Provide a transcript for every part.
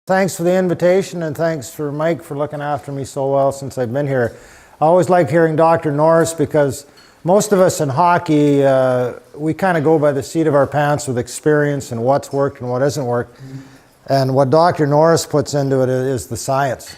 Thanks for the invitation, and thanks for Mike for looking after me so well since I've been here. I always like hearing Dr. Norris because most of us in hockey, we kind of go by the seat of our pants with experience and what's worked and what hasn't worked. And what Dr. Norris puts into it is the science.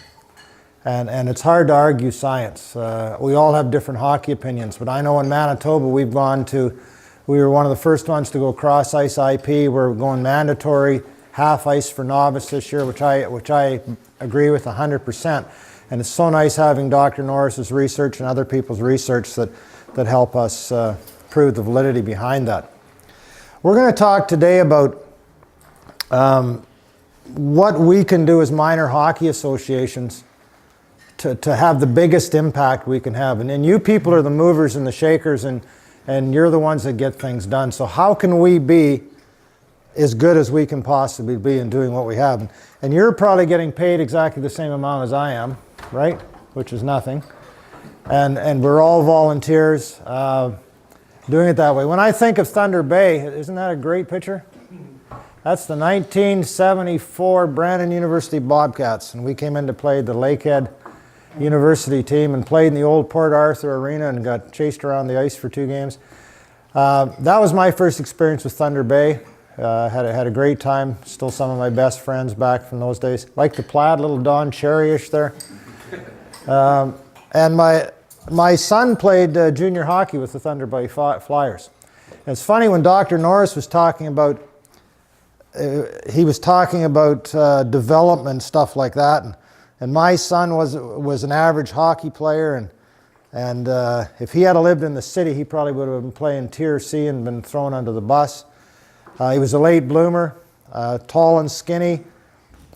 And it's hard to argue science. We all have different hockey opinions, but I know in Manitoba we were one of the first ones to go cross-ice IP. We're going mandatory half ice for novice this year, which I agree with 100%. And it's so nice having Dr. Norris's research and other people's research that help us prove the validity behind that. We're going to talk today about what we can do as minor hockey associations to have the biggest impact we can have. And you people are the movers and the shakers, and you're the ones that get things done. So how can we be as good as we can possibly be in doing what we have? And you're probably getting paid exactly the same amount as I am, right? Which is nothing. And we're all volunteers doing it that way. When I think of Thunder Bay, isn't that a great picture? That's the 1974 Brandon University Bobcats. And we came in to play the Lakehead University team and played in the old Port Arthur Arena and got chased around the ice for 2 games. That was my first experience with Thunder Bay. Had a great time. Still some of my best friends back from those days. Like the plaid, little Don Cherry-ish there. And my son played junior hockey with the Thunder Bay Flyers. And it's funny when Dr. Norris was talking about, development, stuff like that. And my son was an average hockey player, and if he had lived in the city, he probably would have been playing Tier C and been thrown under the bus. He was a late bloomer, tall and skinny,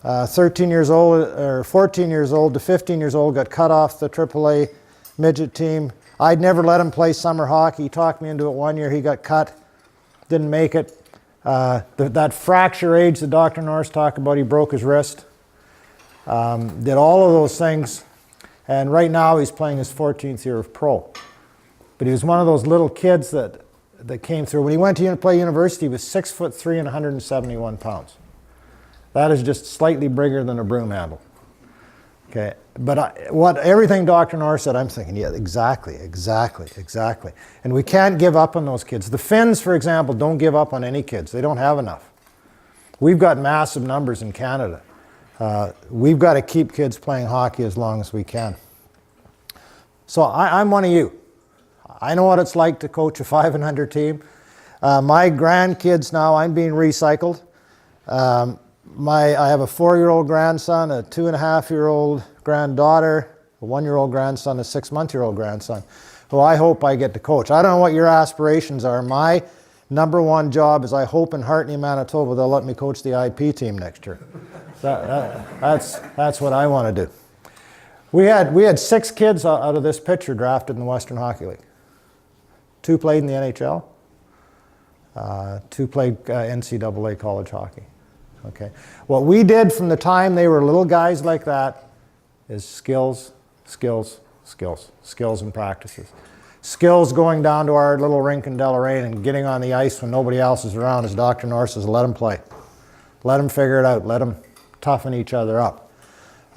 13 years old, or 14 years old to 15 years old, got cut off the AAA midget team. I'd never let him play summer hockey. He talked me into it one year. He got cut, didn't make it. That fracture age that Dr. Norris talked about, he broke his wrist. Did all of those things, and right now he's playing his 14th year of pro. But he was one of those little kids that came through. When he went to play university, he was 6'3" and 171 pounds. That is just slightly bigger than a broom handle. Okay, but everything Dr. Norris said, I'm thinking, yeah, exactly. And we can't give up on those kids. The Finns, for example, don't give up on any kids. They don't have enough. We've got massive numbers in Canada. We've got to keep kids playing hockey as long as we can. So I'm one of you. I know what it's like to coach a 5-and-under team. My grandkids now, I'm being recycled. I have a 4-year-old grandson, a 2.5-year-old granddaughter, a 1-year-old grandson, a 6-month-old grandson, who I hope I get to coach. I don't know what your aspirations are. My number one job is I hope in Hartney, Manitoba, they'll let me coach the IP team next year. That's what I want to do. We had 6 kids out of this picture drafted in the Western Hockey League. 2 played in the NHL. 2 played NCAA college hockey. Okay. What we did from the time they were little guys like that is skills and practices. Skills going down to our little rink in Deloraine and getting on the ice when nobody else is around, as Dr. Norris says, let them play. Let them figure it out. Let them toughen each other up.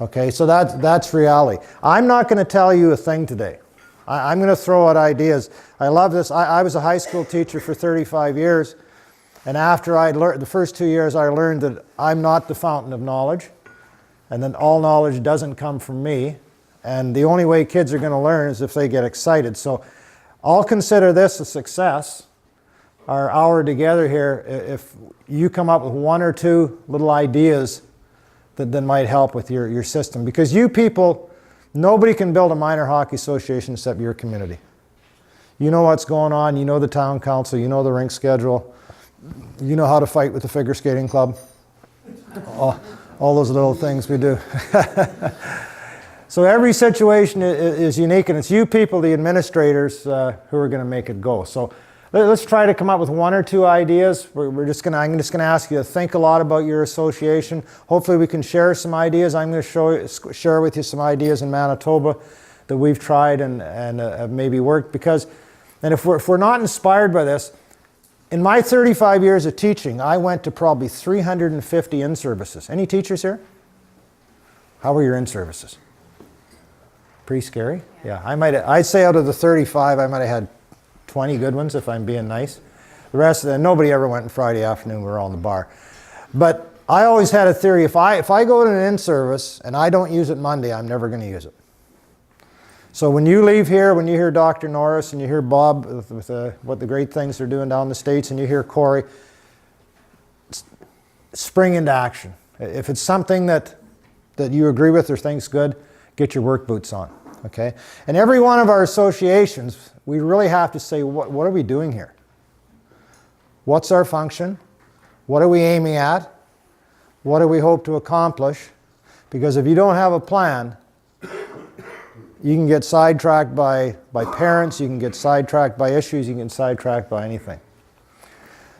Okay, so that's reality. I'm not going to tell you a thing today. I'm going to throw out ideas. I love this. I was a high school teacher for 35 years, and after I learned, the first 2 years, I learned that I'm not the fountain of knowledge, and that all knowledge doesn't come from me, and the only way kids are going to learn is if they get excited. So I'll consider this a success, our hour together here, if you come up with 1 or 2 little ideas that might help with your system. Because you people, nobody can build a minor hockey association except your community. You know what's going on, you know the town council, you know the rink schedule, you know how to fight with the figure skating club, all those little things we do. So every situation is unique, and it's you people, the administrators, who are going to make it go. So let's try to come up with 1 or 2 ideas. I'm just going to ask you to think a lot about your association. Hopefully we can share some ideas. I'm going to share with you some ideas in Manitoba that we've tried and have maybe worked. And if we're not inspired by this, In my 35 years of teaching, I went to probably 350 in-services. Any teachers here? How were your in-services? Pretty scary? Yeah, I'd say out of the 35, I might have had 20 good ones if I'm being nice. The rest of them, nobody ever went on Friday afternoon, we were all in the bar. But I always had a theory, if I go to an in-service and I don't use it Monday, I'm never going to use it. So when you leave here, when you hear Dr. Norris and you hear Bob with what the great things they're doing down in the States, and you hear Corey, spring into action. If it's something that you agree with or think's good, get your work boots on, okay? And every one of our associations, we really have to say, what are we doing here? What's our function? What are we aiming at? What do we hope to accomplish? Because if you don't have a plan, you can get sidetracked by parents, you can get sidetracked by issues, you can get sidetracked by anything.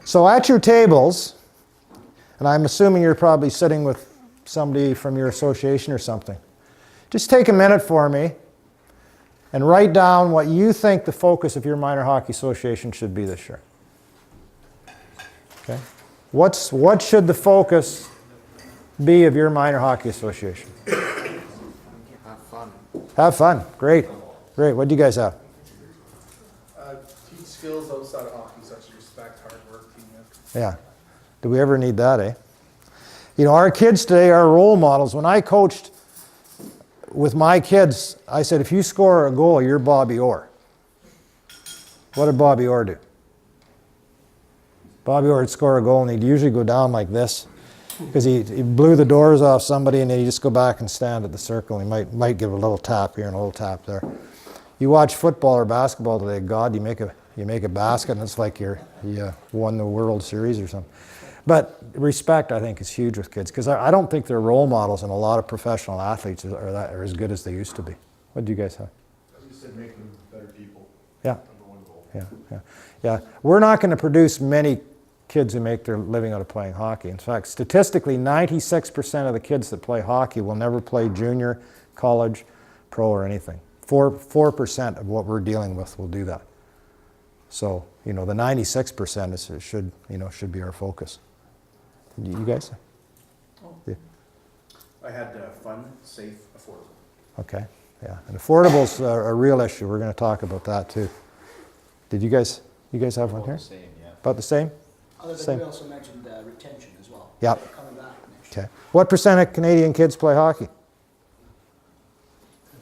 So at your tables, and I'm assuming you're probably sitting with somebody from your association or something, just take a minute for me and write down what you think the focus of your minor hockey association should be this year. Okay? What should the focus be of your minor hockey association? Have fun. Have fun. Great. Great. What do you guys have? Teach skills outside of hockey, such as respect, hard work, teamwork. Yeah. Do we ever need that, eh? You know, our kids today are role models. When I coached with my kids, I said, if you score a goal, you're Bobby Orr. What did Bobby Orr do? Bobby Orr would score a goal, and he'd usually go down like this, because he blew the doors off somebody, and then he'd just go back and stand at the circle. He might give a little tap here and a little tap there. You watch football or basketball today, God, you make a basket, and it's like you won the World Series or something. But respect, I think, is huge with kids, because I don't think they're role models, and a lot of professional athletes are as good as they used to be. What do you guys have? As you said, make them better people. Yeah. Number one goal. Yeah. We're not going to produce many kids who make their living out of playing hockey. In fact, statistically, 96% of the kids that play hockey will never play junior, college, pro, or anything. 4% of what we're dealing with will do that. So, the 96% should be our focus. You guys? Yeah. I had fun, safe, affordable. Okay. Yeah. And affordable's a real issue. We're going to talk about that too. Did you guys have one here? About the same, yeah. About the same? Other than Same. we also mentioned retention as well. Yep. Coming back next year. Okay. What percent of Canadian kids play hockey?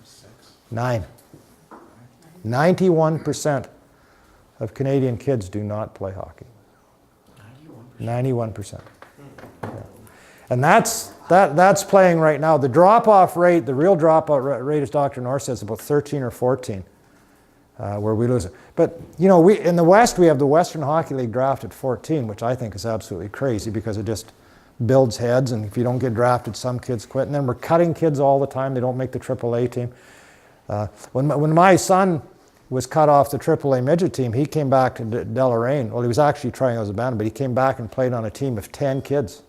6. 9. 91% of Canadian kids do not play hockey. 91%. Yeah. And that's playing right now. The drop-off rate, the real drop-off rate, as Dr. North says, about 13 or 14, where we lose it. But, we in the West, we have the Western Hockey League draft at 14, which I think is absolutely crazy, because it just builds heads, and if you don't get drafted, some kids quit. And then we're cutting kids all the time. They don't make the AAA team. When my son was cut off the AAA midget team, he came back to Deloraine. Well, he was actually trying as a band, but he came back and played on a team of 10 kids.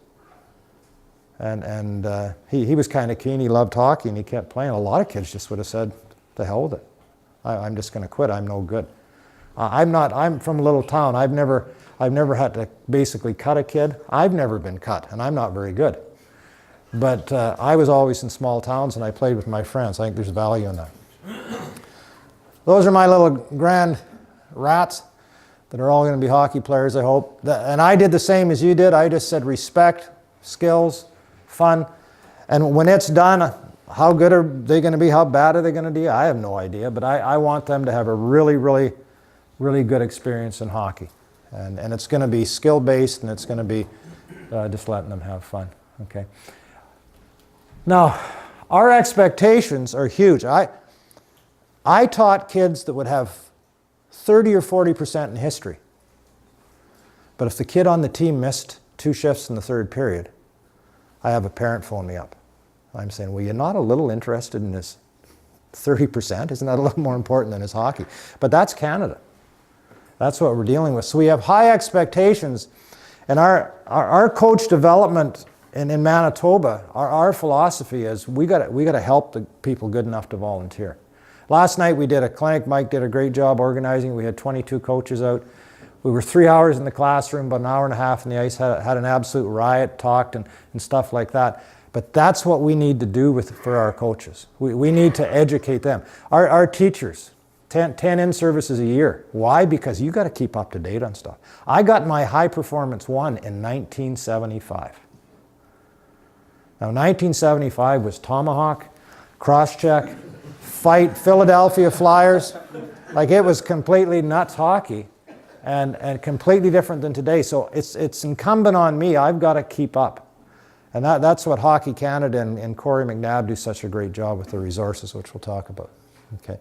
And he was kind of keen. He loved hockey, and he kept playing. A lot of kids just would have said, "The hell with it. I'm just going to quit. I'm no good." I'm from a little town. I've never had to basically cut a kid. I've never been cut, and I'm not very good. But I was always in small towns, and I played with my friends. I think there's value in that. Those are my little grand rats that are all going to be hockey players, I hope. And I did the same as you did. I just said respect, skills, fun. And when it's done, how good are they going to be? How bad are they going to be? I have no idea. But I want them to have a really, really, really good experience in hockey. And it's going to be skill-based, and it's going to be just letting them have fun. Okay. Now, our expectations are huge. I taught kids that would have 30 or 40% in history. But if the kid on the team missed 2 shifts in the third period, I have a parent phone me up. I'm saying, well, you're not a little interested in his 30%? Isn't that a little more important than his hockey? But that's Canada. That's what we're dealing with. So we have high expectations. And our coach development in Manitoba, our philosophy is we got to help the people good enough to volunteer. Last night we did a clinic. Mike did a great job organizing. We had 22 coaches out. We were 3 hours in the classroom, about an hour and a half on the ice, had an absolute riot, talked and stuff like that. But that's what we need to do for our coaches. We need to educate them. Our teachers, 10 in-services a year. Why? Because you got to keep up to date on stuff. I got my high performance one in 1975. Now 1975 was tomahawk, cross-check, fight, Philadelphia Flyers. Like, it was completely nuts hockey and completely different than today. So it's incumbent on me. I've got to keep up. And that's what Hockey Canada and Corey McNabb do such a great job with the resources, which we'll talk about. Okay.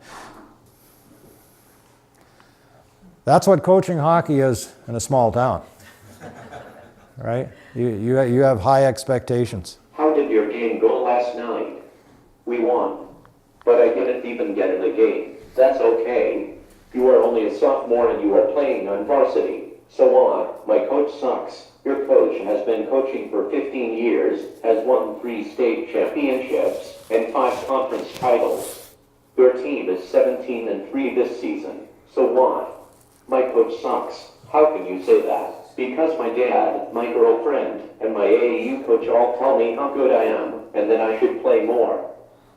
That's what coaching hockey is in a small town, right? You have high expectations. How did your game go last night? We won, but I didn't even get in the game. That's okay. You are only a sophomore and you are playing on varsity. So what? My coach sucks. Your coach has been coaching for 15 years, has won 3 state championships and 5 conference titles. Your team is 17-3 this season. So what? My coach sucks. How can you say that? Because my dad, my girlfriend, and my AAU coach all tell me how good I am and that I should play more.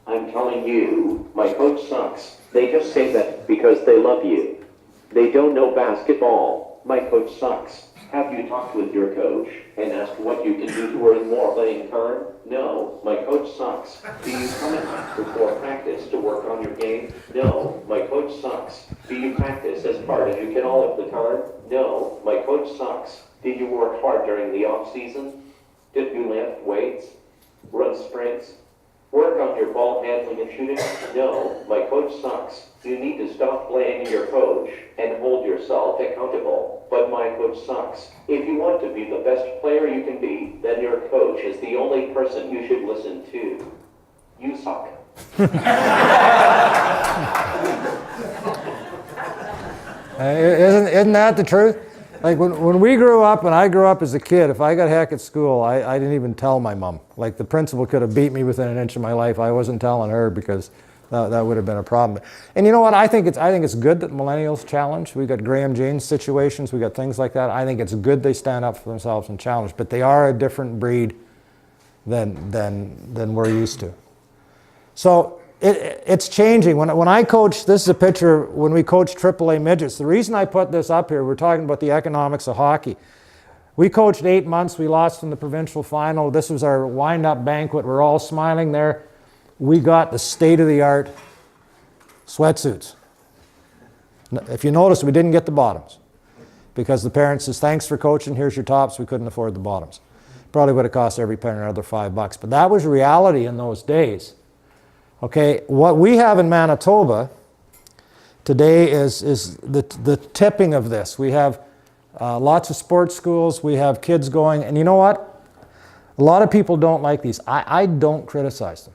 I'm telling you, my coach sucks. They just say that because they love you. They don't know basketball. My coach sucks. Have you talked with your coach and asked what you can do to earn more playing time? No, my coach sucks. Do you come in before practice to work on your game? No, my coach sucks. Do you practice as hard as you can all of the time? No, my coach sucks. Did you work hard during the off season? Did you lift weights? Run sprints? Work on your ball handling and shooting? No, my coach sucks. You need to stop blaming your coach and hold yourself accountable. But my coach sucks. If you want to be the best player you can be, then your coach is the only person you should listen to. You suck. Isn't that the truth? Like, when we grew up, and I grew up as a kid, if I got heck at school, I didn't even tell my mom. Like, the principal could have beat me within an inch of my life. I wasn't telling her because that would have been a problem. And you know what? I think it's good that millennials challenge. We got Graham James situations. We got things like that. I think it's good they stand up for themselves and challenge. But they are a different breed than we're used to. So it's changing. When I coach, this is a picture when we coach AAA midgets. The reason I put this up here, we're talking about the economics of hockey. We coached 8 months. We lost in the provincial final. This was our wind-up banquet. We're all smiling there. We got the state-of-the-art sweatsuits. If you notice, we didn't get the bottoms because the parent says, thanks for coaching, here's your tops. We couldn't afford the bottoms. Probably would have cost every parent another $5. But that was reality in those days. Okay, what we have in Manitoba today is the tipping of this. We have lots of sports schools. We have kids going, and you know what? A lot of people don't like these. I don't criticize them.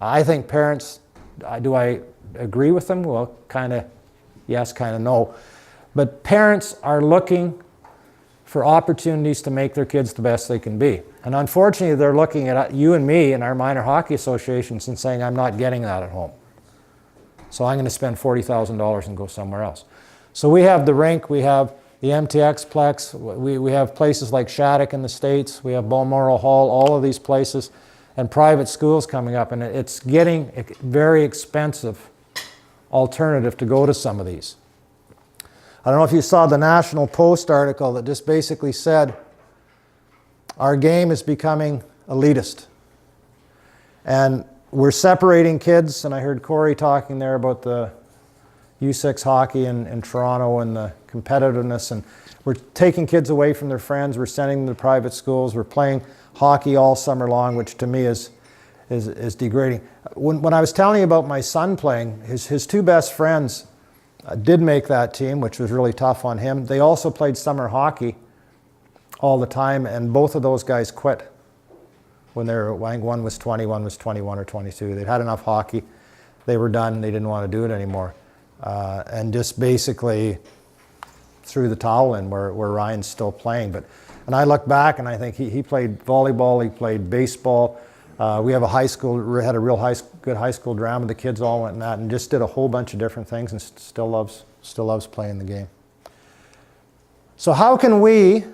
I think parents, do I agree with them? Well, kind of yes, kind of no. But parents are looking for opportunities to make their kids the best they can be. And unfortunately, they're looking at you and me in our minor hockey associations and saying, I'm not getting that at home. So I'm going to spend $40,000 and go somewhere else. So we have the rink, we have the MTX Plex, we have places like Shattuck in the States, we have Balmoral Hall, all of these places, and private schools coming up. And it's getting a very expensive alternative to go to some of these. I don't know if you saw the National Post article that just basically said, our game is becoming elitist. And we're separating kids, and I heard Corey talking there about the U6 hockey in Toronto and the competitiveness, and we're taking kids away from their friends, we're sending them to private schools, we're playing hockey all summer long, which to me is degrading. When I was telling you about my son playing, his 2 best friends did make that team, which was really tough on him. They also played summer hockey all the time, and both of those guys quit when they were, I think one was 20, one was 21 or 22. They'd had enough hockey. They were done. They didn't want to do it anymore. And just basically threw the towel in where Ryan's still playing. And I look back and I think he played volleyball, he played baseball. We have had a real good high school drama. The kids all went in that and just did a whole bunch of different things and still loves playing the game. So how can we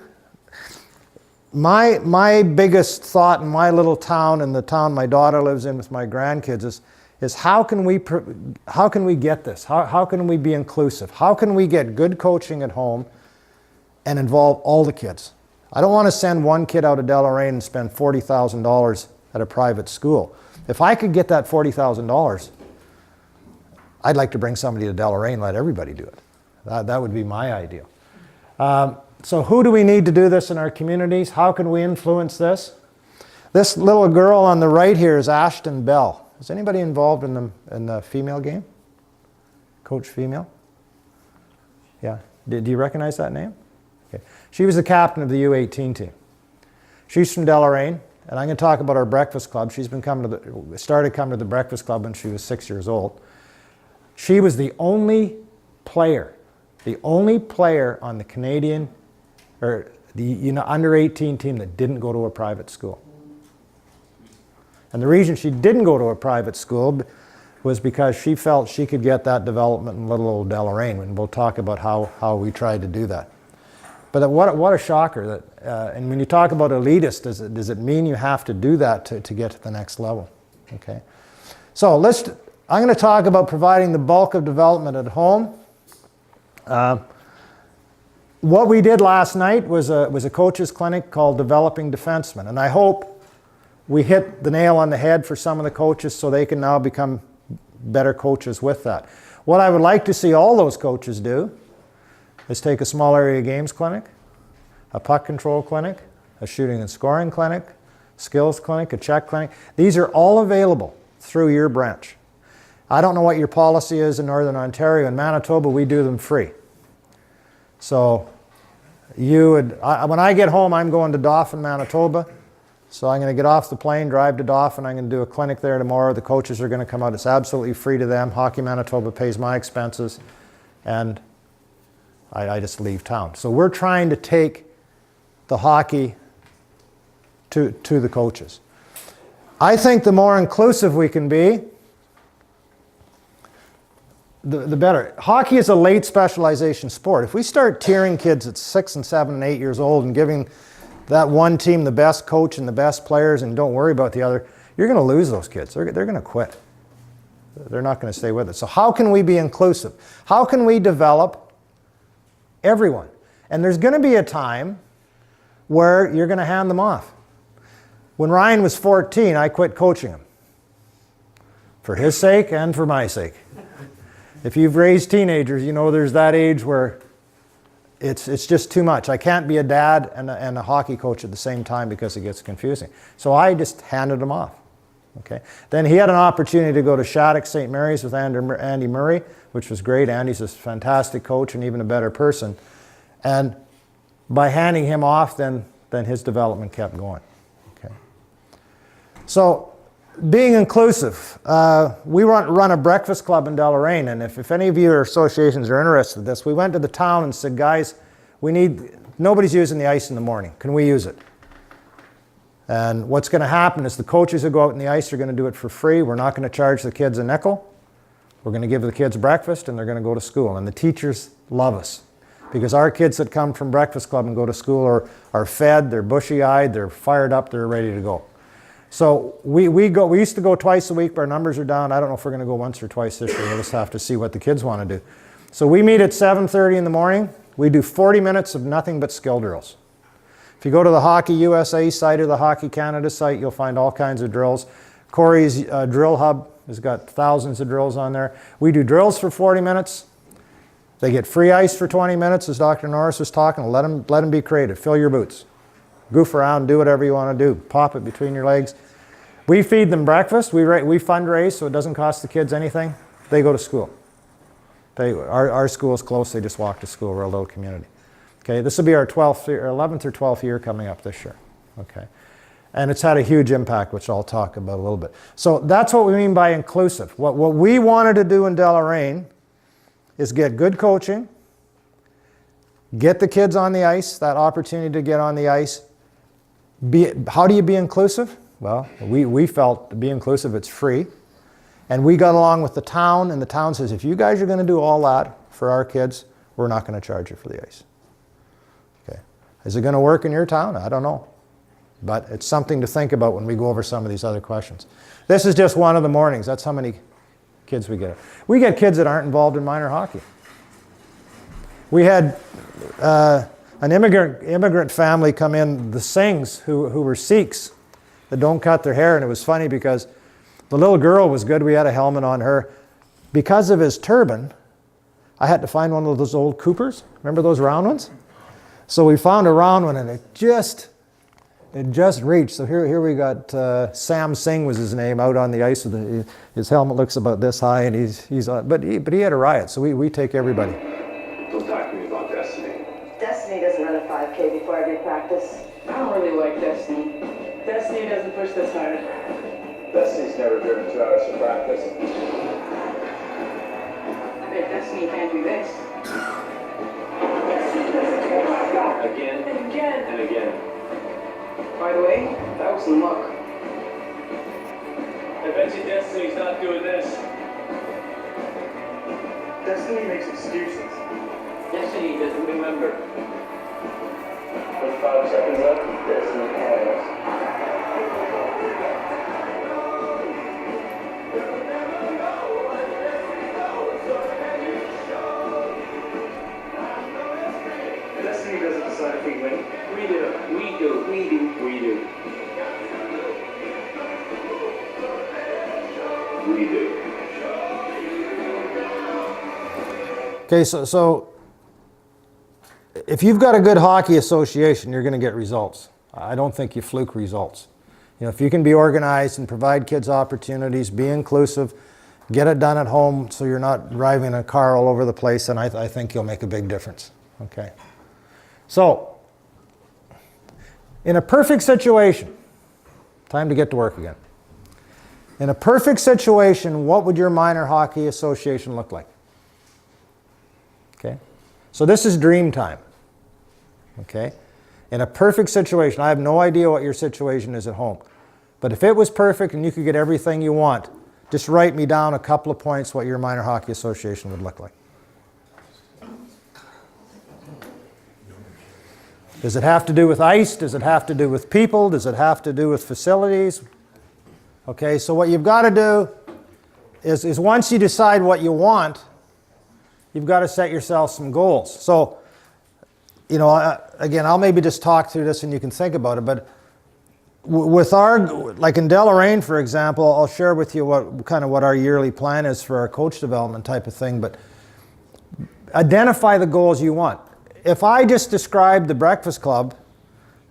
my biggest thought in my little town and the town my daughter lives in with my grandkids is how can we get this? How can we be inclusive? How can we get good coaching at home and involve all the kids? I don't want to send one kid out of Deloraine and spend $40,000 at a private school. If I could get that $40,000, I'd like to bring somebody to Deloraine and let everybody do it. That would be my ideal. So who do we need to do this in our communities? How can we influence this? This little girl on the right here is Ashton Bell. Is anybody involved in the female game? Coach female? Yeah. Do you recognize that name? Okay. She was the captain of the U18 team. She's from Deloraine, and I'm going to talk about our breakfast club. She's been started coming to the breakfast club when she was 6 years old. She was the only player on the Canadian or the under 18 team that didn't go to a private school. And the reason she didn't go to a private school was because she felt she could get that development in little old Deloraine, and we'll talk about how we tried to do that. But what a shocker that, and when you talk about elitist, does it mean you have to do that to get to the next level? Okay. So I'm going to talk about providing the bulk of development at home. What we did last night was a coach's clinic called Developing Defenseman, and I hope we hit the nail on the head for some of the coaches so they can now become better coaches with that. What I would like to see all those coaches do is take a small area games clinic, a puck control clinic, a shooting and scoring clinic, skills clinic, a check clinic. These are all available through your branch. I don't know what your policy is in Northern Ontario. In Manitoba, we do them free. So when I get home, I'm going to Dauphin, Manitoba. So I'm going to get off the plane, drive to Dauphin. I'm going to do a clinic there tomorrow. The coaches are going to come out. It's absolutely free to them. Hockey Manitoba pays my expenses. And I just leave town. So we're trying to take the hockey to the coaches. I think the more inclusive we can be, the better. Hockey is a late specialization sport. If we start tiering kids at 6 and 7 and 8 years old and giving that one team the best coach and the best players and don't worry about the other, you're going to lose those kids. They're going to quit. They're not going to stay with it. So how can we be inclusive? How can we develop everyone? And there's going to be a time where you're going to hand them off. When Ryan was 14, I quit coaching him. For his sake and for my sake. If you've raised teenagers, you know there's that age where it's just too much. I can't be a dad and a hockey coach at the same time because it gets confusing. So I just handed him off. Okay. Then he had an opportunity to go to Shattuck St. Mary's with Andy Murray, which was great. Andy's a fantastic coach and even a better person. And by handing him off, then his development kept going. Okay. So being inclusive. We run a breakfast club in Deloraine, and if any of your associations are interested in this, we went to the town and said, guys, nobody's using the ice in the morning. Can we use it? And what's going to happen is the coaches who go out on the ice are going to do it for free. We're not going to charge the kids a nickel. We're going to give the kids breakfast, and they're going to go to school. And the teachers love us because our kids that come from breakfast club and go to school are fed, they're bushy-eyed, they're fired up, they're ready to go. So we used to go twice a week, but our numbers are down. I don't know if we're going to go once or twice this year. We'll just have to see what the kids want to do. So we meet at 7:30 in the morning. We do 40 minutes of nothing but skill drills. If you go to the Hockey USA site or the Hockey Canada site, you'll find all kinds of drills. Corey's Drill Hub has got thousands of drills on there. We do drills for 40 minutes. They get free ice for 20 minutes, as Dr. Norris was talking. Let them be creative. Fill your boots. Goof around, do whatever you want to do. Pop it between your legs. We feed them breakfast. We fundraise, so it doesn't cost the kids anything. They go to school. Our school is close. They just walk to school. We're a little community. Okay, this will be our 11th or 12th year coming up this year. Okay, and it's had a huge impact, which I'll talk about a little bit. So that's what we mean by inclusive. What we wanted to do in Deloraine is get good coaching, get the kids on the ice, that opportunity to get on the ice. How do you be inclusive? Well, we felt to be inclusive, it's free. And we got along with the town, and the town says, if you guys are going to do all that for our kids, we're not going to charge you for the ice. Okay. Is it going to work in your town? I don't know. But it's something to think about when we go over some of these other questions. This is just one of the mornings. That's how many kids we get. We get kids that aren't involved in minor hockey. We had an immigrant family come in, the Singhs, who were Sikhs, that don't cut their hair. And it was funny because the little girl was good. We had a helmet on her. Because of his turban, I had to find one of those old Coopers. Remember those round ones? So we found a round one, and it just reached. So here we got Sam Singh was his name, out on the ice with his helmet looks about this high, and but he had a riot. So we take everybody. Don't talk to me about Destiny. Destiny doesn't run a 5K before every practice. I don't really like Destiny. Destiny doesn't push this hard. Destiny's never driven 2 hours to practice. I bet Destiny can't do this. Again And again. and again. By the way, that was some luck. I bet you Destiny's not doing this. Destiny makes excuses. Destiny doesn't remember. With 5 seconds left, Destiny has. Destiny doesn't decide if we win. We do. We do. We do. We do. We do. Okay, so if you've got a good hockey association, you're going to get results. I don't think you fluke results. You know, if you can be organized and provide kids opportunities, be inclusive, get it done at home so you're not driving a car all over the place, then I think you'll make a big difference. Okay. So, in a perfect situation, time to get to work again. In a perfect situation, what would your minor hockey association look like? Okay? So this is dream time. Okay? In a perfect situation, I have no idea what your situation is at home. But if it was perfect and you could get everything you want, just write me down a couple of points what your minor hockey association would look like. Does it have to do with ice? Does it have to do with people? Does it have to do with facilities? Okay, so what you've got to do is once you decide what you want, you've got to set yourself some goals. So, you know, again, I'll maybe just talk through this and you can think about it, but with like in Deloraine, for example, I'll share with you what our yearly plan is for our coach development type of thing, but identify the goals you want. If I just describe the breakfast club,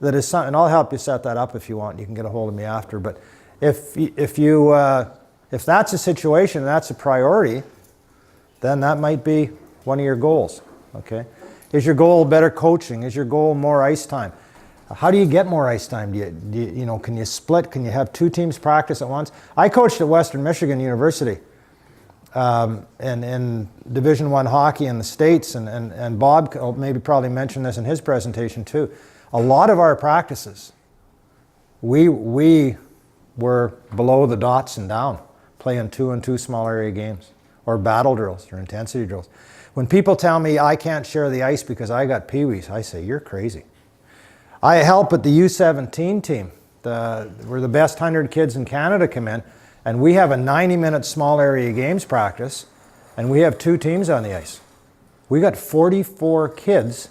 that is something, and I'll help you set that up if you want. You can get a hold of me after. But if that's a situation, that's a priority, then that might be one of your goals. Okay, is your goal better coaching? Is your goal more ice time? How do you get more ice time? You know, can you split? Can you have 2 teams practice at once? I coached at Western Michigan University. in Division I hockey in the States, and Bob probably mentioned this in his presentation too. A lot of our practices, we were below the dots and down, playing 2-on-2 small area games, or battle drills, or intensity drills. When people tell me I can't share the ice because I got peewees, I say, you're crazy. I help at the U17 team, where the best 100 kids in Canada come in, and we have a 90-minute small area games practice, and we have 2 teams on the ice. We got 44 kids,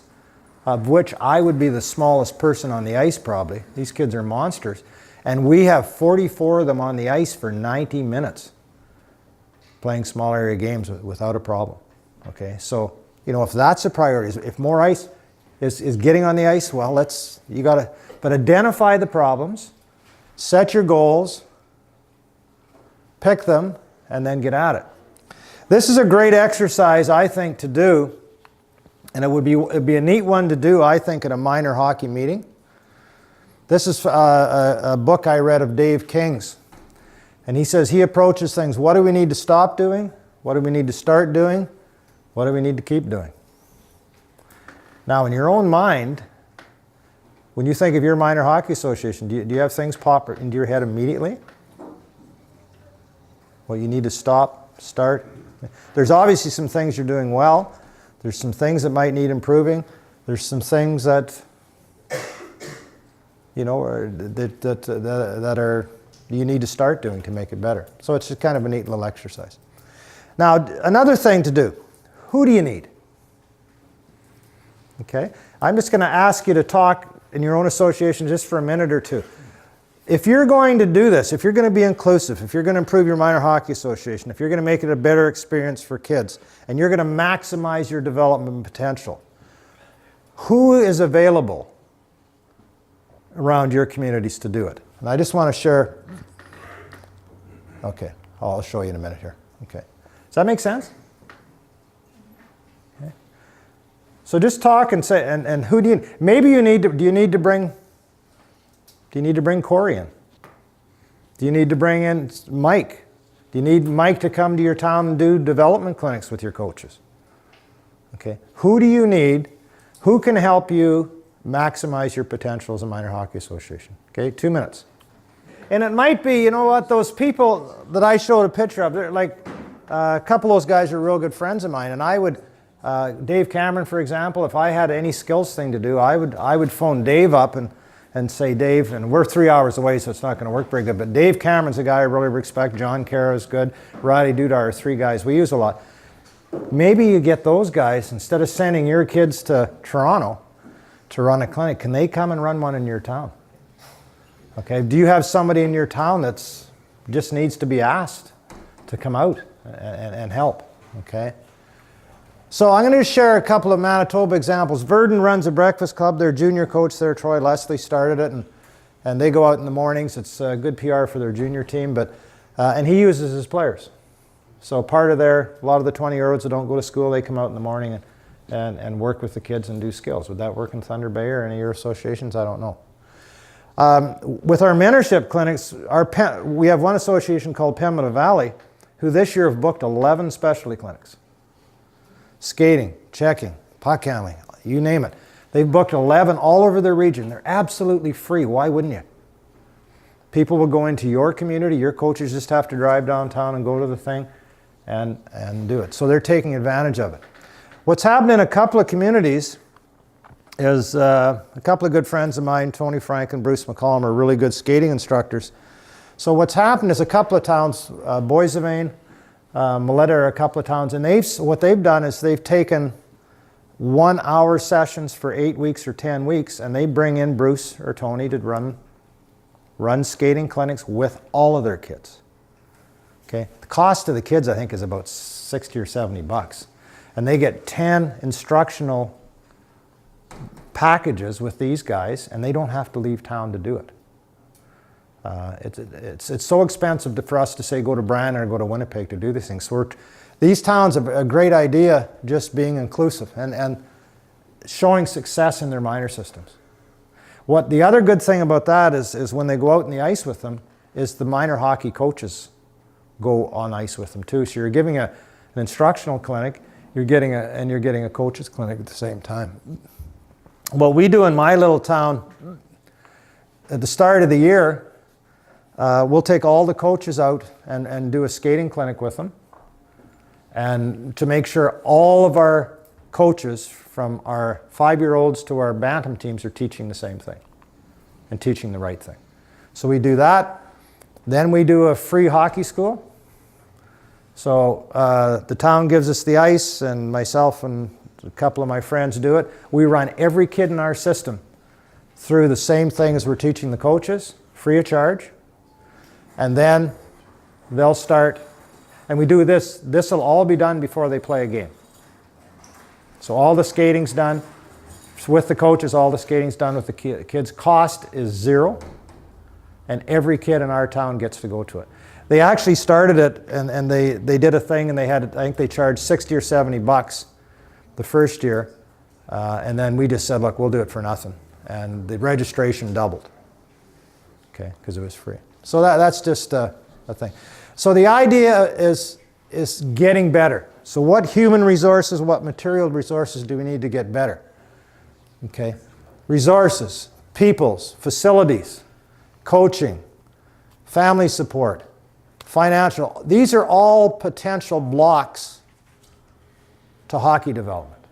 of which I would be the smallest person on the ice probably. These kids are monsters. And we have 44 of them on the ice for 90 minutes playing small area games without a problem. Okay, so, if that's a priority, if more ice is getting on the ice, well, but identify the problems, set your goals, pick them, and then get at it. This is a great exercise, I think, to do, and it'd be a neat one to do, I think, at a minor hockey meeting. This is a book I read of Dave King's, and he says he approaches things, what do we need to stop doing? What do we need to start doing? What do we need to keep doing? Now, in your own mind, when you think of your minor hockey association, do you have things pop into your head immediately? What you need to stop, start? There's obviously some things you're doing well. There's some things that might need improving. There's some things that you know, or that are you need to start doing to make it better. So it's just kind of a neat little exercise. Now, another thing to do, who do you need? Okay, I'm just going to ask you to talk in your own association just for a minute or two. If you're going to do this, if you're going to be inclusive, if you're going to improve your minor hockey association, if you're going to make it a better experience for kids, and you're going to maximize your development potential, who is available around your communities to do it? And I just want to share, okay, I'll show you in a minute here. Okay, does that make sense? Okay. So just talk and say, and who do you, maybe you need to, do you need to bring Corey in? Do you need to bring in Mike? Do you need Mike to come to your town and do development clinics with your coaches? Okay, who do you need? Who can help you maximize your potential as a minor hockey association? Okay, 2 minutes. And it might be, you know what, those people that I showed a picture of, they're like, a couple of those guys are real good friends of mine, and I would, Dave Cameron, for example, if I had any skills thing to do, I would phone Dave up and say, Dave, and we're 3 hours away, so it's not going to work very good, but Dave Cameron's a guy I really respect. John Cara is good. Roddy Dudar are 3 guys we use a lot. Maybe you get those guys, instead of sending your kids to Toronto to run a clinic, can they come and run one in your town? Okay, do you have somebody in your town that's just needs to be asked to come out and help? Okay. So I'm going to share a couple of Manitoba examples. Verdun runs a breakfast club. Their junior coach there, Troy Leslie, started it, and they go out in the mornings. It's good PR for their junior team, and he uses his players. So part of a lot of the 20-year-olds that don't go to school, they come out in the morning and work with the kids and do skills. Would that work in Thunder Bay or any of your associations? I don't know. With our mentorship clinics, we have one association called Pembina Valley, who this year have booked 11 specialty clinics. Skating, checking, puck handling, you name it. They've booked 11 all over their region. They're absolutely free. Why wouldn't you? People will go into your community. Your coaches just have to drive downtown and go to the thing and do it. So they're taking advantage of it. What's happened in a couple of communities is a couple of good friends of mine, Tony Frank and Bruce McCollum, are really good skating instructors. So what's happened is a couple of towns, Boissevain, Meletta are a couple of towns, and what they've done is they've taken 1 hour sessions for 8 weeks or 10 weeks, and they bring in Bruce or Tony to run skating clinics with all of their kids. Okay, the cost of the kids I think is about $60 or $70, and they get 10 instructional packages with these guys, and they don't have to leave town to do it. It's so expensive for us to say go to Brandon or go to Winnipeg to do these things. So these towns have a great idea, just being inclusive and showing success in their minor systems. What the other good thing about that is when they go out in the ice with them, is the minor hockey coaches go on ice with them too. So you're giving an instructional clinic, you're getting a coach's clinic at the same time. What we do in my little town, at the start of the year, we'll take all the coaches out and do a skating clinic with them, and to make sure all of our coaches, from our 5-year-olds to our bantam teams, are teaching the same thing and teaching the right thing. So we do that. Then we do a free hockey school. So the town gives us the ice, and myself and a couple of my friends do it. We run every kid in our system through the same thing as we're teaching the coaches, free of charge. And then they'll start, and we do this. This will all be done before they play a game. So all the skating's done with the coaches, all the skating's done with the kids. Cost is $0, and every kid in our town gets to go to it. They actually started it, and they did a thing, and I think they charged $60 or $70 the first year, and then we just said, look, we'll do it for nothing. And the registration doubled, okay, because it was free. So that's just a thing. So the idea is getting better. So what human resources, what material resources do we need to get better? Okay, resources, peoples, facilities, coaching, family support, financial. These are all potential blocks to hockey development.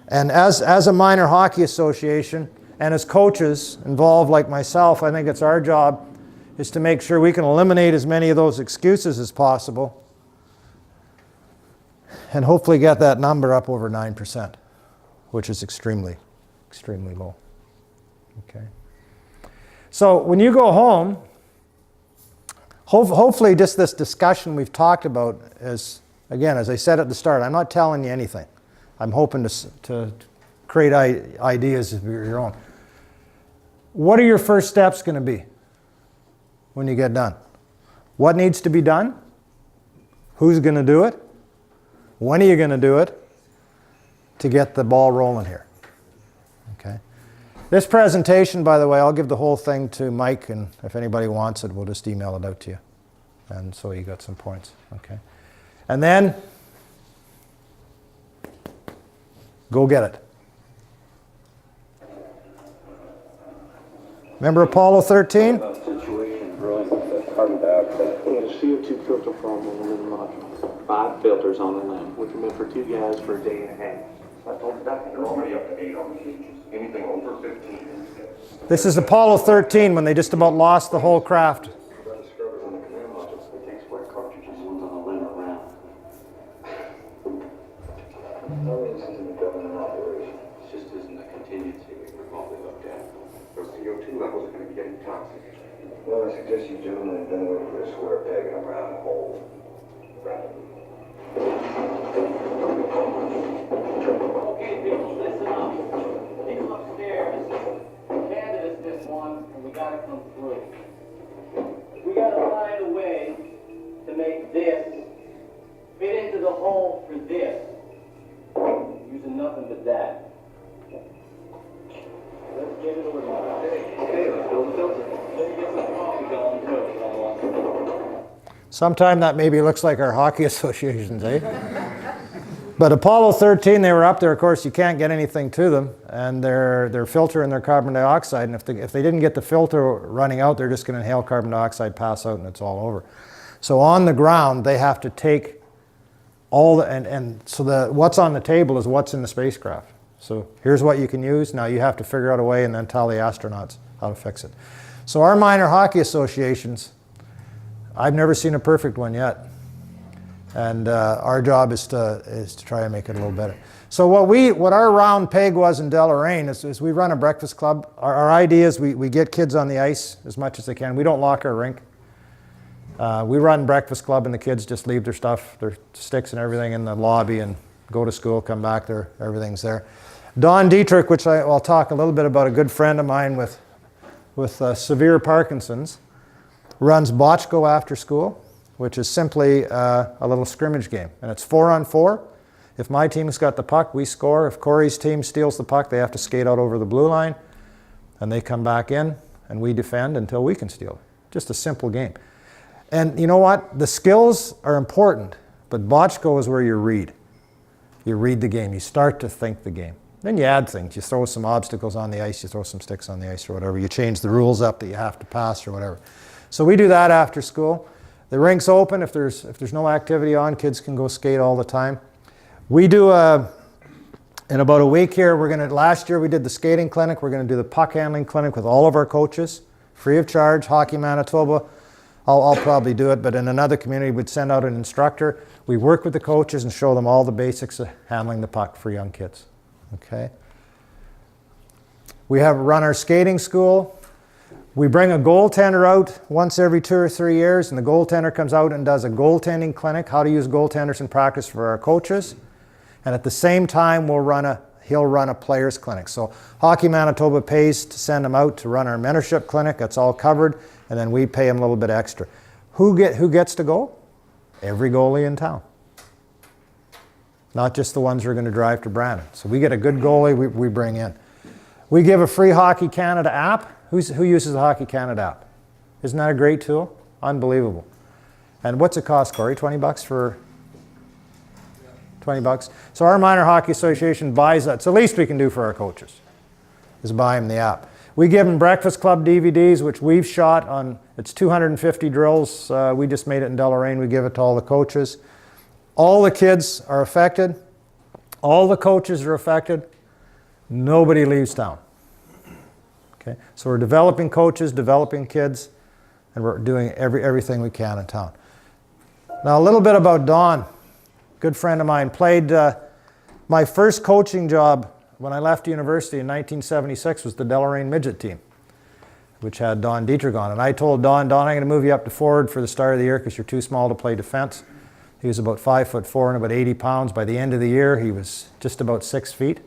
And as a minor hockey association, And as coaches involved like myself, I think it's our job is to make sure we can eliminate as many of those excuses as possible and hopefully get that number up over 9%, which is extremely, extremely low. Okay. So when you go home, hopefully just this discussion we've talked about is, again, as I said at the start, I'm not telling you anything. I'm hoping to create ideas of your own. What are your first steps going to be when you get done? What needs to be done? Who's going to do it? When are you going to do it to get the ball rolling here? Okay. This presentation, by the way, I'll give the whole thing to Mike, and if anybody wants it, we'll just email it out to you. And so you got some points. Okay. And then go get it. Remember Apollo 13? Situation brewing with carbon dioxide. We had a CO2 filter problem on the limb module, 5 filters on the limb. which were meant for 2 guys for a day and a half. I told you that, you're already up to 8 on the cages. Anything over 15 is good. This is Apollo 13 when they just about lost the whole craft. About the scrubbers on the command module. It takes 4 cartridges, one's on the limb around. No, this isn't a government operation. It just isn't a contingency we remotely looked at. Those CO2 levels are going to be getting toxic. Well, I suggest you gentlemen don't look for a square peg in a round hole. Okay, people, listen up. People upstairs, candidates this one, and we gotta come through. We gotta find a way to make this fit into the hole for this, using nothing but that. Let's get it over. Okay, let's build the filter. Let me get some coffee going too. Sometime that maybe looks like our hockey associations, eh? But Apollo 13, they were up there. Of course, you can't get anything to them, and their filter and their carbon dioxide. And if they didn't get the filter running out, they're just going to inhale carbon dioxide, pass out, and it's all over. So on the ground, they have to take all the and so what's on the table is what's in the spacecraft. So here's what you can use. Now you have to figure out a way and then tell the astronauts how to fix it. So our minor hockey associations, I've never seen a perfect one yet. And our job is to try and make it a little better. So what our round peg was in Deloraine is we run a breakfast club. Our idea is we get kids on the ice as much as they can. We don't lock our rink. We run breakfast club and the kids just leave their stuff, their sticks and everything in the lobby and go to school, come back there, everything's there. Don Dietrich, which I'll talk a little bit about, a good friend of mine with severe Parkinson's, runs Botchko after school, which is simply a little scrimmage game. And it's 4-on-4. If my team's got the puck, we score. If Corey's team steals the puck, they have to skate out over the blue line, and they come back in, and we defend until we can steal it. Just a simple game. And you know what? The skills are important, but Botchko is where you read. You read the game. You start to think the game. Then you add things. You throw some obstacles on the ice. You throw some sticks on the ice or whatever. You change the rules up that you have to pass or whatever. So we do that after school. The rink's open. If there's no activity on, kids can go skate all the time. We do in about a week here, last year we did the skating clinic. We're going to do the puck handling clinic with all of our coaches, free of charge. Hockey Manitoba, I'll probably do it, but in another community we'd send out an instructor. We work with the coaches and show them all the basics of handling the puck for young kids. Okay. We run our skating school. We bring a goaltender out once every 2 or 3 years, and the goaltender comes out and does a goaltending clinic, how to use goaltenders in practice for our coaches. And at the same time, he'll run a players clinic. So Hockey Manitoba pays to send him out to run our mentorship clinic. That's all covered, and then we pay him a little bit extra. Who gets to go? Every goalie in town. Not just the ones who are going to drive to Brandon. So we get a good goalie we bring in. We give a free Hockey Canada app. Who uses the Hockey Canada app? Isn't that a great tool? Unbelievable. And what's it cost, Corey? $20 for 20 bucks. So our minor hockey association buys that. It's the least we can do for our coaches, is buy them the app. We give them Breakfast Club DVDs, which we've shot on. It's 250 drills. We just made it in Deloraine. We give it to all the coaches. All the kids are affected. All the coaches are affected. Nobody leaves town. Okay, so we're developing coaches, developing kids, and we're doing everything we can in town. Now a little bit about Don, good friend of mine, played my first coaching job when I left university in 1976 was the Deloraine midget team, which had Don Dietrich on. And I told Don, I'm going to move you up to forward for the start of the year because you're too small to play defense. He was about 5'4" and about 80 pounds. By the end of the year, he was just about 6 feet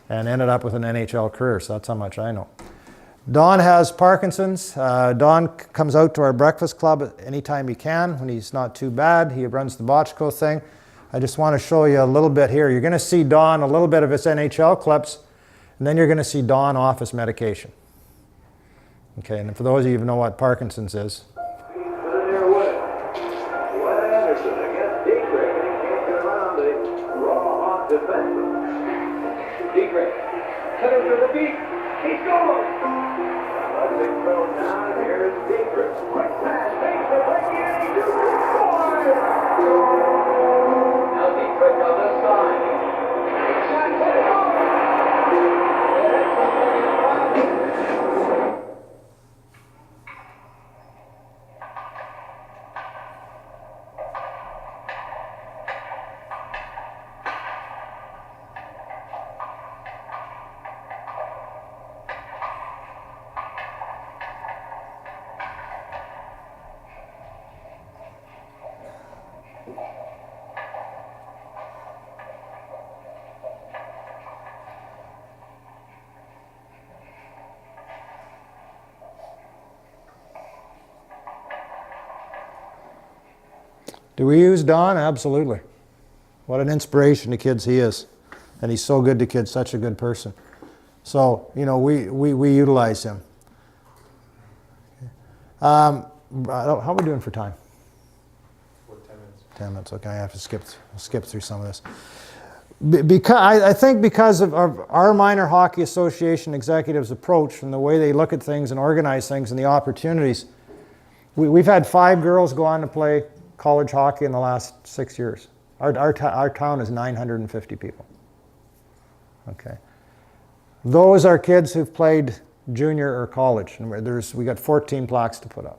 and ended up with an NHL career, so that's how much I know. Don has Parkinson's. Don comes out to our breakfast club anytime he can when he's not too bad. He runs the Botchko thing. I just want to show you a little bit here. You're going to see Don, a little bit of his NHL clips, and then you're going to see Don off his medication. Okay, and for those of you who know what Parkinson's is. Dietrich, cut him to the beat. He's going. Let's throw down. Here's Dietrich. Quick pass. Makes the break in. He scores. Now Dietrich on the side. Shot hit it off. Do we use Don? Absolutely. What an inspiration to kids he is. And he's so good to kids, such a good person. So, you know, we utilize him. How are we doing for time? 10 minutes. 10 minutes, okay. I have to skip through some of this. Because I think because of our Minor Hockey Association executives' approach and the way they look at things and organize things and the opportunities, we've had 5 girls go on to play college hockey in the last 6 years. Our town is 950 people. Okay. Those are kids who've played junior or college, and we got 14 plaques to put up.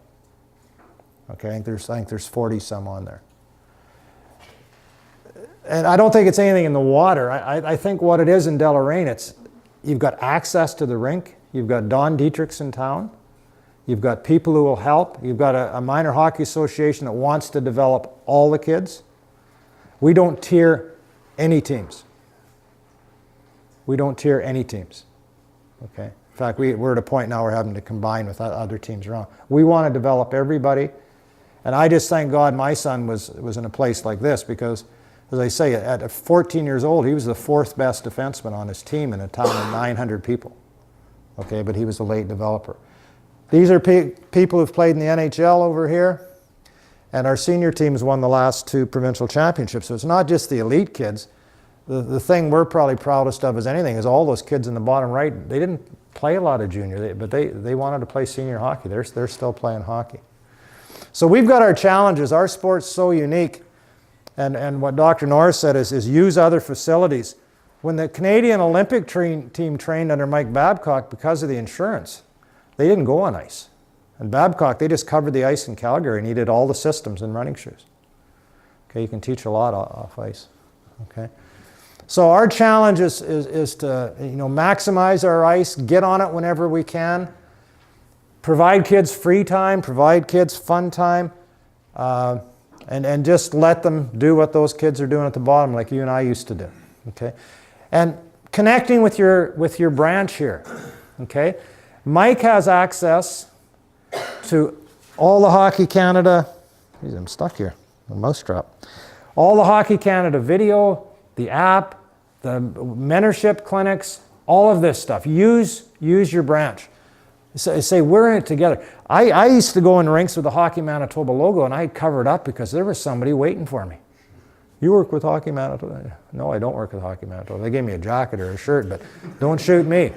Okay, I think there's 40 some on there. And I don't think it's anything in the water. I think what it is in Deloraine, you've got access to the rink, you've got Don Dietrichs in town, you've got people who will help, you've got a minor hockey association that wants to develop all the kids. We don't tier any teams. We don't tier any teams. Okay. In fact, we're at a point now we're having to combine with other teams around. We want to develop everybody. And I just thank God my son was in a place like this because, as I say, at 14 years old, he was the 4th best defenseman on his team in a town of 900 people. Okay, but he was a late developer. These are people who've played in the NHL over here, and our senior team's won the last 2 provincial championships. So it's not just the elite kids. The thing we're probably proudest of as anything is all those kids in the bottom right, they didn't play a lot of junior, but they wanted to play senior hockey. They're still playing hockey. So we've got our challenges. Our sport's so unique. And what Dr. Norris said is use other facilities. When the Canadian Olympic team trained under Mike Babcock, because of the insurance, they didn't go on ice. And Babcock, they just covered the ice in Calgary and he did all the systems in running shoes. Okay, you can teach a lot off ice. Okay. So our challenge is to maximize our ice, get on it whenever we can, provide kids free time, provide kids fun time, and just let them do what those kids are doing at the bottom like you and I used to do. Okay? And connecting with your branch here. Okay? Mike has access to all the Hockey Canada, geez, I'm stuck here, the mousetrap. All the Hockey Canada video, the app, the mentorship clinics, all of this stuff. Use your branch. Say we're in it together. I used to go in rinks with the Hockey Manitoba logo and I'd cover it up because there was somebody waiting for me. You work with Hockey Manitoba? No, I don't work with Hockey Manitoba. They gave me a jacket or a shirt, but don't shoot me.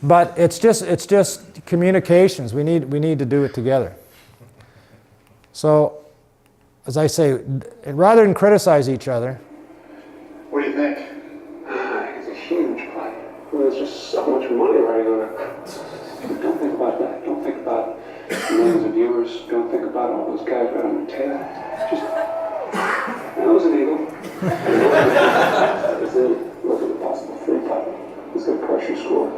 But it's just communications. We need to do it together. So, as I say, rather than criticize each other. What do you think? It's a huge play. Well, there's just so much money riding on it. millions of viewers don't think about all those guys right on the tail. Just, that was an eagle. That's it. Look at the possible free time. Let's get a pressure score.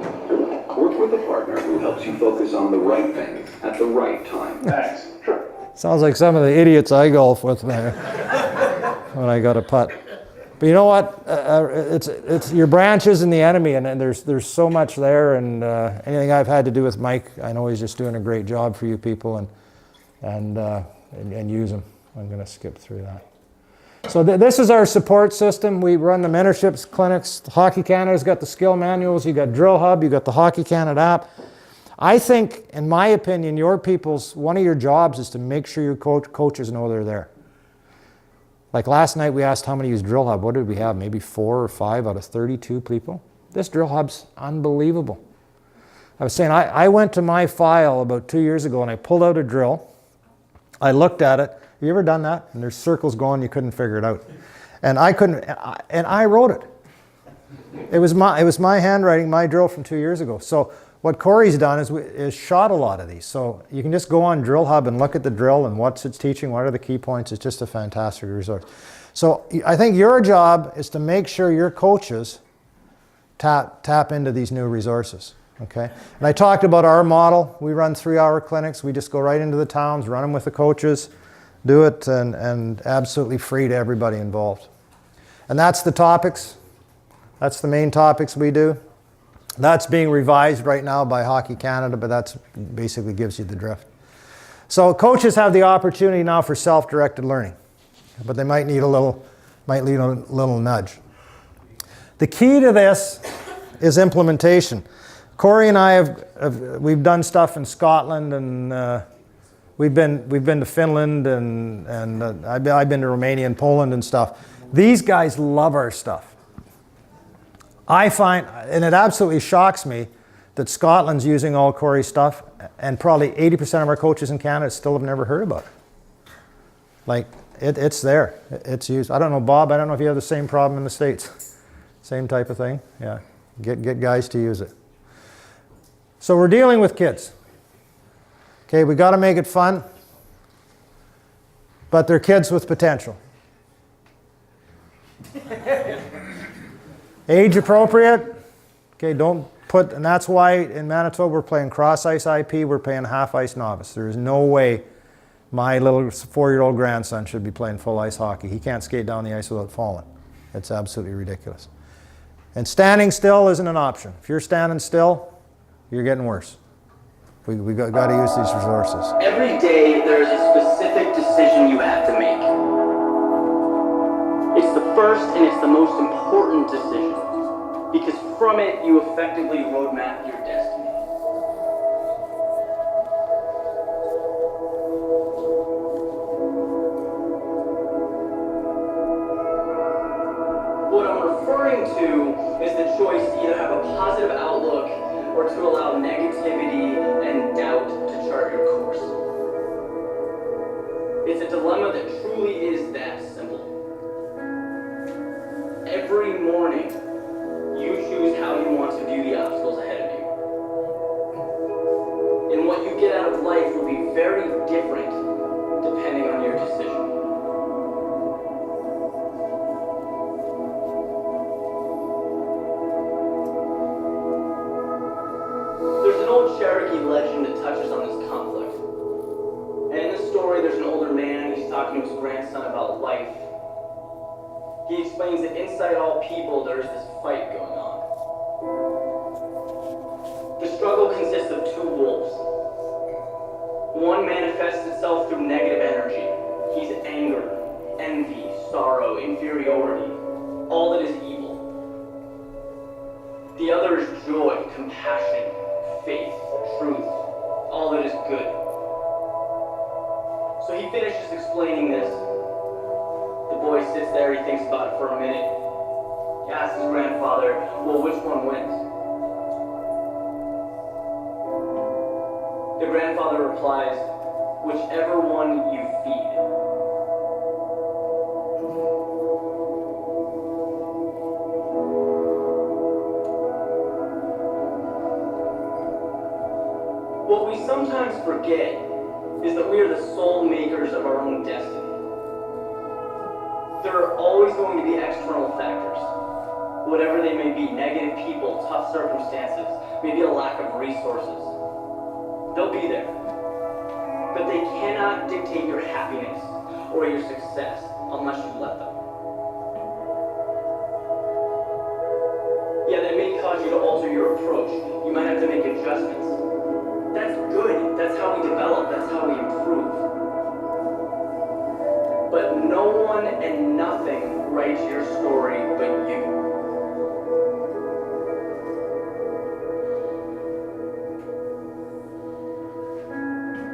Work with a partner who helps you focus on the right thing at the right time. Thanks. Sure. Sounds like some of the idiots I golf with there when I got a putt. But you know what? It's your branch isn't the enemy, and there's so much there. And anything I've had to do with Mike, I know he's just doing a great job for you people, and use him. I'm going to skip through that. So this is our support system. We run the mentorships clinics. Hockey Canada's got the skill manuals. You got Drill Hub. You got the Hockey Canada app. I think, in my opinion, one of your jobs is to make sure your coaches know they're there. Like last night, we asked how many use Drill Hub. What did we have? Maybe 4 or 5 out of 32 people. This Drill Hub's unbelievable. I was saying, I went to my file about 2 years ago and I pulled out a drill. I looked at it. Have you ever done that? And there's circles going, you couldn't figure it out. And I couldn't, and I wrote it. It was my handwriting, my drill from 2 years ago. So what Corey's done is shot a lot of these. So you can just go on Drill Hub and look at the drill and what's it's teaching, what are the key points. It's just a fantastic resource. So I think your job is to make sure your coaches tap into these new resources. Okay? And I talked about our model. We run 3-hour clinics. We just go right into the towns, run them with the coaches, do it, and absolutely free to everybody involved. And that's the topics. That's the main topics we do. That's being revised right now by Hockey Canada, but that's basically gives you the drift. So coaches have the opportunity now for self-directed learning, but they might need a little nudge. The key to this is implementation. Corey and I we've done stuff in Scotland, and we've been to Finland, and I've been to Romania and Poland and stuff. These guys love our stuff. I find, and it absolutely shocks me, that Scotland's using all Corey's stuff, and probably 80% of our coaches in Canada still have never heard about it. Like, it's there. It's used. I don't know, Bob, I don't know if you have the same problem in the States. Same type of thing? Yeah. Get guys to use it. So we're dealing with kids. Okay, we got to make it fun, but they're kids with potential. Age appropriate. Okay, don't put, and that's why in Manitoba we're playing cross ice IP, we're playing half ice novice. There is no way my little 4-year-old grandson should be playing full ice hockey. He can't skate down the ice without falling. It's absolutely ridiculous. And standing still isn't an option. If you're standing still, you're getting worse. We got to use these resources. Every day there's a specific decision you have to make. It's the first and it's the most important decision, because from it you effectively roadmap your destiny. What I'm referring to is the choice to either have a positive outlook or to allow negativity and doubt to chart your course. It's a dilemma that truly is that simple. Every morning, you choose how you want to view the obstacles ahead of you. And what you get out of life will be very different depending on your decision. There's an old Cherokee legend that touches on this conflict. And in the story, there's an older man, he's talking to his grandson about life. He explains that inside all people, there's this fight going on. The struggle consists of two wolves. One manifests itself through negative energy. He's anger, envy, sorrow, inferiority, all that is evil. The other is joy, compassion, faith, truth, all that is good. So he finishes explaining this. The boy sits there, he thinks about it for a minute. He asks his grandfather, well, which one wins? The grandfather replies, whichever one you feed. What we sometimes forget is that we are the sole makers of our own destiny. There are always going to be external factors, whatever they may be, negative people, tough circumstances, maybe a lack of resources. They'll be there, but they cannot dictate your happiness or your success unless you let them. Yeah, that may cause you to alter your approach. You might have to make adjustments. That's good. That's how we develop. That's how we improve. But no one and nothing writes your story but you.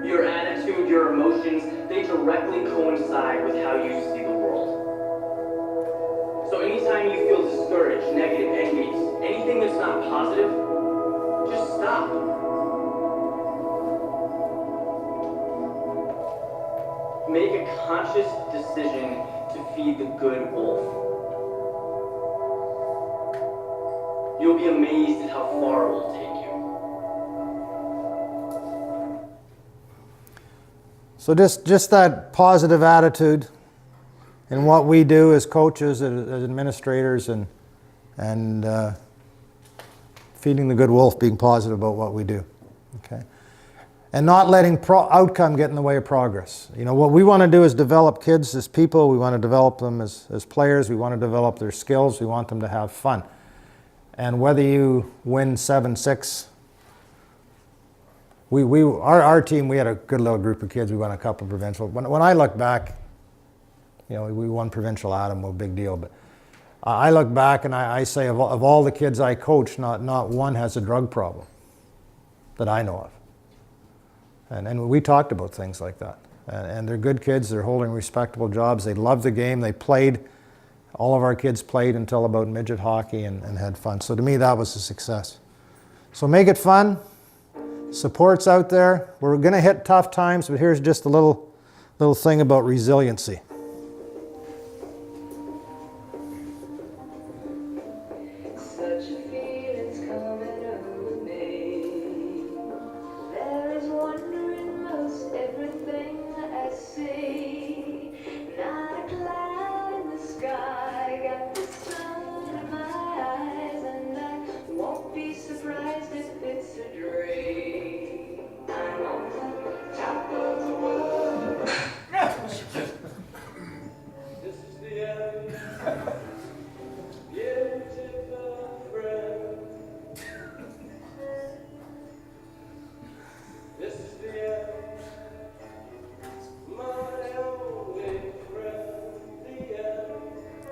Your attitude, your emotions, they directly coincide with how you see the world. So anytime you feel discouraged, negative, envious, anything that's not positive, just stop. Make a conscious decision to feed the good wolf. You'll be amazed at how far it will take you. So just that positive attitude in what we do as coaches, as administrators, and feeding the good wolf, being positive about what we do. Okay. And not letting outcome get in the way of progress. You know, what we want to do is develop kids as people. We want to develop them as players. We want to develop their skills. We want them to have fun. And whether you win 7-6, our team, we had a good little group of kids. We won a couple of provincial. When I look back, you know, we won provincial Adam, no big deal. But I look back and I say of all the kids I coach, not one has a drug problem that I know of. And we talked about things like that. And they're good kids. They're holding respectable jobs. They love the game. They played. All of our kids played until about midget hockey and had fun. So to me, that was a success. So make it fun. Support's out there. We're going to hit tough times, but here's just a little thing about resiliency.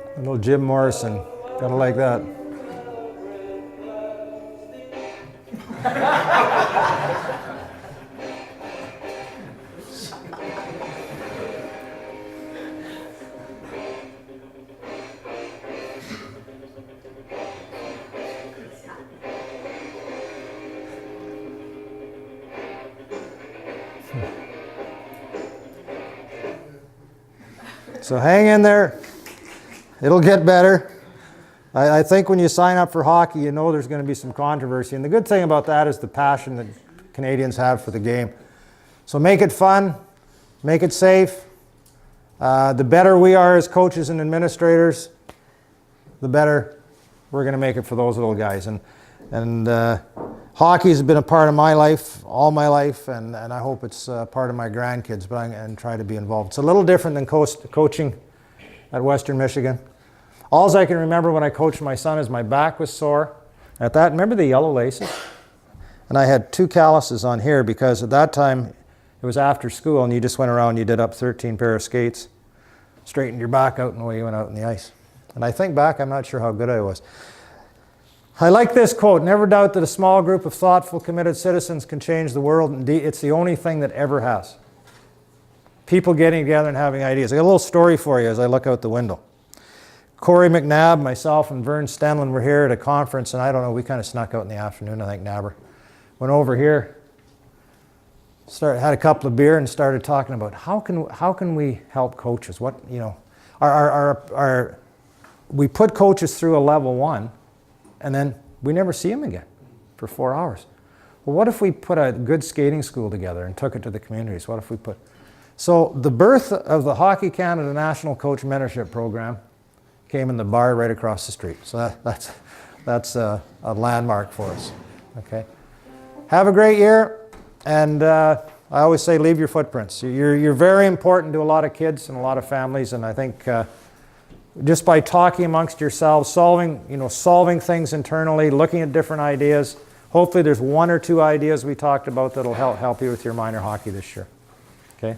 A little Jim Morrison, gotta like that. So hang in there. It'll get better. I think when you sign up for hockey, you know there's going to be some controversy. And the good thing about that is the passion that Canadians have for the game. So make it fun. Make it safe. The better we are as coaches and administrators, the better we're going to make it for those little guys. And hockey has been a part of my life, all my life, and I hope it's part of my grandkids, but I'm going to try to be involved. It's a little different than coaching at Western Michigan. All I can remember when I coached my son is my back was sore. At that, remember the yellow laces? And I had 2 calluses on here because at that time it was after school and you just went around and you did up 13 pair of skates, straightened your back out and away you went out on the ice. And I think back, I'm not sure how good I was. I like this quote, "Never doubt that a small group of thoughtful, committed citizens can change the world. Indeed, it's the only thing that ever has." People getting together and having ideas. I got a little story for you as I look out the window. Corey McNabb, myself, and Vern Stenlin were here at a conference, and I don't know, we kind of snuck out in the afternoon, I think, Nabber. Went over here, had a couple of beer, and started talking about how can we help coaches? What, you know, we put coaches through a level 1, and then we never see them again for 4 hours. well, what if we put a good skating school together and took it to the communities? What if we put... So the birth of the Hockey Canada National Coach Mentorship Program came in the bar right across the street. So that's a landmark for us. Okay. Have a great year, and I always say leave your footprints. You're very important to a lot of kids and a lot of families, and I think just by talking amongst yourselves, solving things internally, looking at different ideas, hopefully there's one or two ideas we talked about that'll help you with your minor hockey this year. Okay.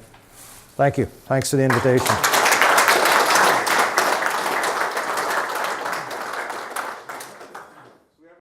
Thank you. Thanks for the invitation.